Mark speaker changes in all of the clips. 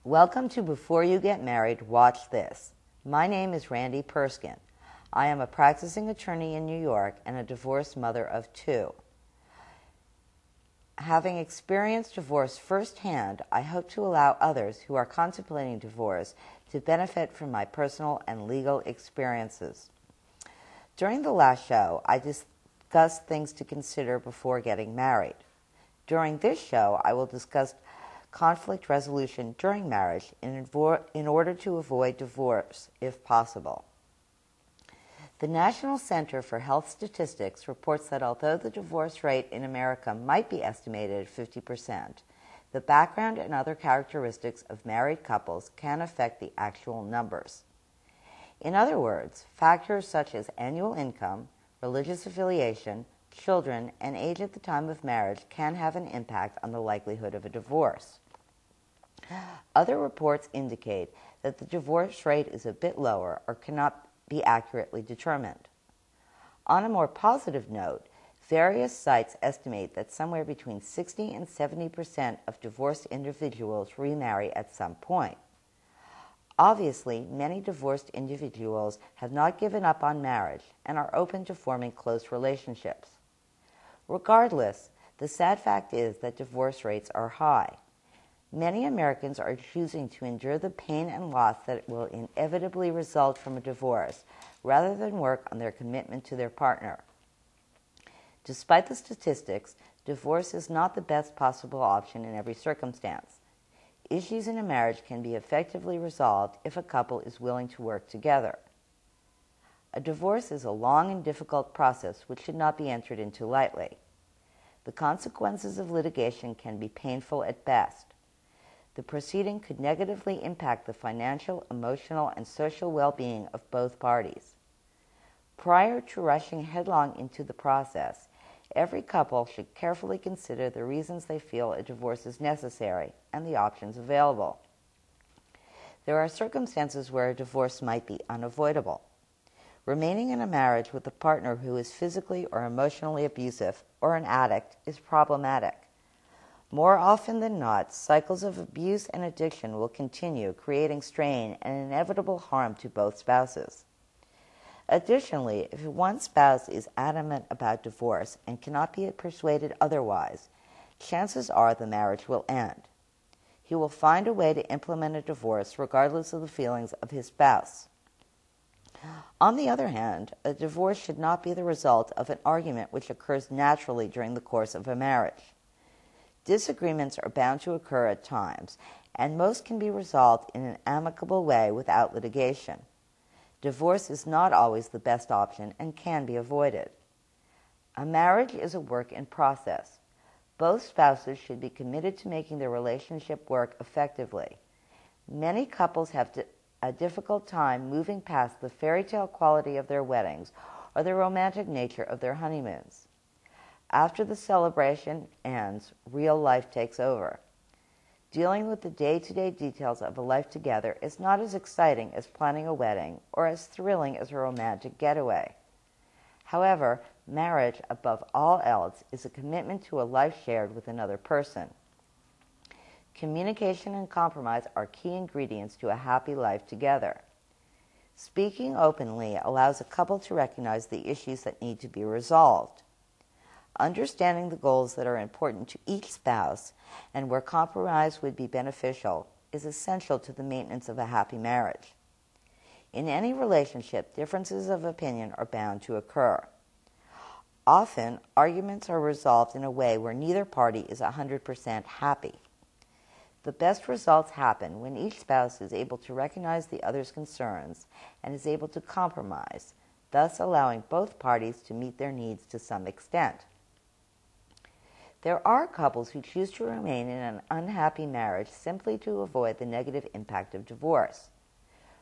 Speaker 1: Welcome to Before You Get Married, Watch This. My name is Randy Perskin. I am a practicing attorney in New York and a divorced mother of two. Having experienced divorce firsthand, I hope to allow others who are contemplating divorce to benefit from my personal and legal experiences. During the last show, I discussed things to consider before getting married. During this show, I will discuss conflict resolution during marriage in order to avoid divorce, if possible. The National Center for Health Statistics reports that although the divorce rate in America might be estimated at 50%, the background and other characteristics of married couples can affect the actual numbers. In other words, factors such as annual income, religious affiliation, children, and age at the time of marriage can have an impact on the likelihood of a divorce. Other reports indicate that the divorce rate is a bit lower or cannot be accurately determined. On a more positive note, various sites estimate that somewhere between 60 and 70% of divorced individuals remarry at some point. Obviously, many divorced individuals have not given up on marriage and are open to forming close relationships. Regardless, the sad fact is that divorce rates are high. Many Americans are choosing to endure the pain and loss that will inevitably result from a divorce rather than work on their commitment to their partner. Despite the statistics, divorce is not the best possible option in every circumstance. Issues in a marriage can be effectively resolved if a couple is willing to work together. A divorce is a long and difficult process which should not be entered into lightly. The consequences of litigation can be painful at best. The proceeding could negatively impact the financial, emotional, and social well-being of both parties. Prior to rushing headlong into the process, every couple should carefully consider the reasons they feel a divorce is necessary and the options available. There are circumstances where a divorce might be unavoidable. Remaining in a marriage with a partner who is physically or emotionally abusive or an addict is problematic. More often than not, cycles of abuse and addiction will continue, creating strain and inevitable harm to both spouses. Additionally, if one spouse is adamant about divorce and cannot be persuaded otherwise, chances are the marriage will end. He will find a way to implement a divorce regardless of the feelings of his spouse. On the other hand, a divorce should not be the result of an argument which occurs naturally during the course of a marriage. Disagreements are bound to occur at times, and most can be resolved in an amicable way without litigation. Divorce is not always the best option and can be avoided. A marriage is a work in process. Both spouses should be committed to making their relationship work effectively. Many couples have a difficult time moving past the fairy tale quality of their weddings or the romantic nature of their honeymoons. After the celebration ends, real life takes over. Dealing with the day-to-day details of a life together is not as exciting as planning a wedding or as thrilling as a romantic getaway. However, marriage, above all else, is a commitment to a life shared with another person. Communication and compromise are key ingredients to a happy life together. Speaking openly allows a couple to recognize the issues that need to be resolved. Understanding the goals that are important to each spouse and where compromise would be beneficial is essential to the maintenance of a happy marriage. In any relationship, differences of opinion are bound to occur. Often, arguments are resolved in a way where neither party is 100% happy. The best results happen when each spouse is able to recognize the other's concerns and is able to compromise, thus allowing both parties to meet their needs to some extent. There are couples who choose to remain in an unhappy marriage simply to avoid the negative impact of divorce.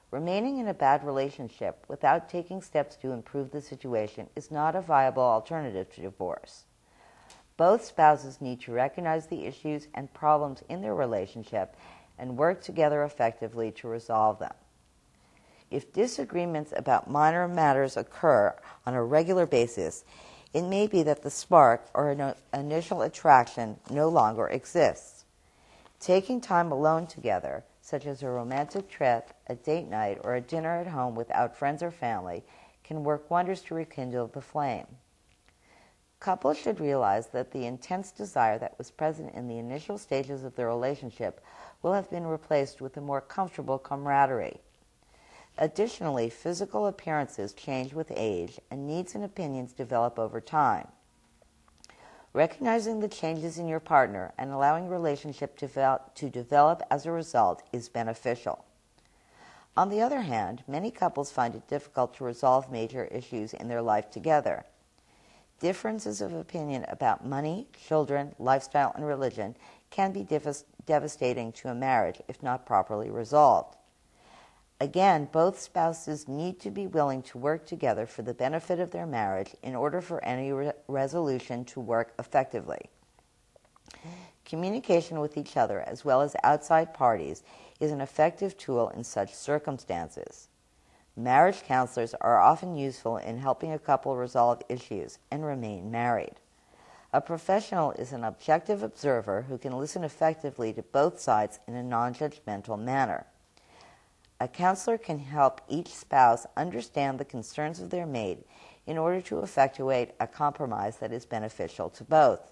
Speaker 1: Remaining in a bad relationship without taking steps to improve the situation is not a viable alternative to divorce. Both spouses need to recognize the issues and problems in their relationship and work together effectively to resolve them. If disagreements about minor matters occur on a regular basis, it may be that the spark or an initial attraction no longer exists. Taking time alone together, such as a romantic trip, a date night, or a dinner at home without friends or family, can work wonders to rekindle the flame. Couples should realize that the intense desire that was present in the initial stages of their relationship will have been replaced with a more comfortable camaraderie. Additionally, physical appearances change with age, and needs and opinions develop over time. Recognizing the changes in your partner and allowing the relationship to develop as a result is beneficial. On the other hand, many couples find it difficult to resolve major issues in their life together. Differences of opinion about money, children, lifestyle, and religion can be devastating to a marriage if not properly resolved. Again, both spouses need to be willing to work together for the benefit of their marriage in order for any resolution to work effectively. Communication with each other, as well as outside parties, is an effective tool in such circumstances. Marriage counselors are often useful in helping a couple resolve issues and remain married. A professional is an objective observer who can listen effectively to both sides in a non-judgmental manner. A counselor can help each spouse understand the concerns of their mate in order to effectuate a compromise that is beneficial to both.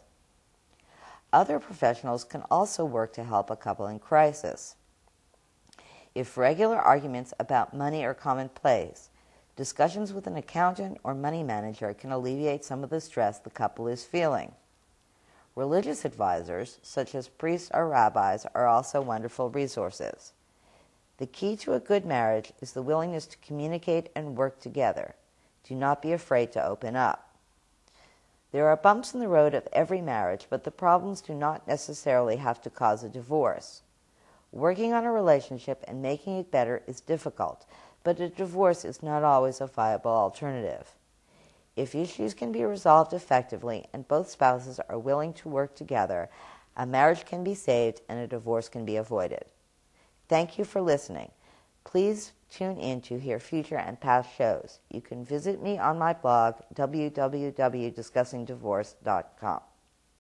Speaker 1: Other professionals can also work to help a couple in crisis. If regular arguments about money are commonplace, discussions with an accountant or money manager can alleviate some of the stress the couple is feeling. Religious advisors, such as priests or rabbis, are also wonderful resources. The key to a good marriage is the willingness to communicate and work together. Do not be afraid to open up. There are bumps in the road of every marriage, but the problems do not necessarily have to cause a divorce. Working on a relationship and making it better is difficult, but a divorce is not always a viable alternative. If issues can be resolved effectively and both spouses are willing to work together, a marriage can be saved and a divorce can be avoided. Thank you for listening. Please tune in to hear future and past shows. You can visit me on my blog, www.discussingdivorce.com.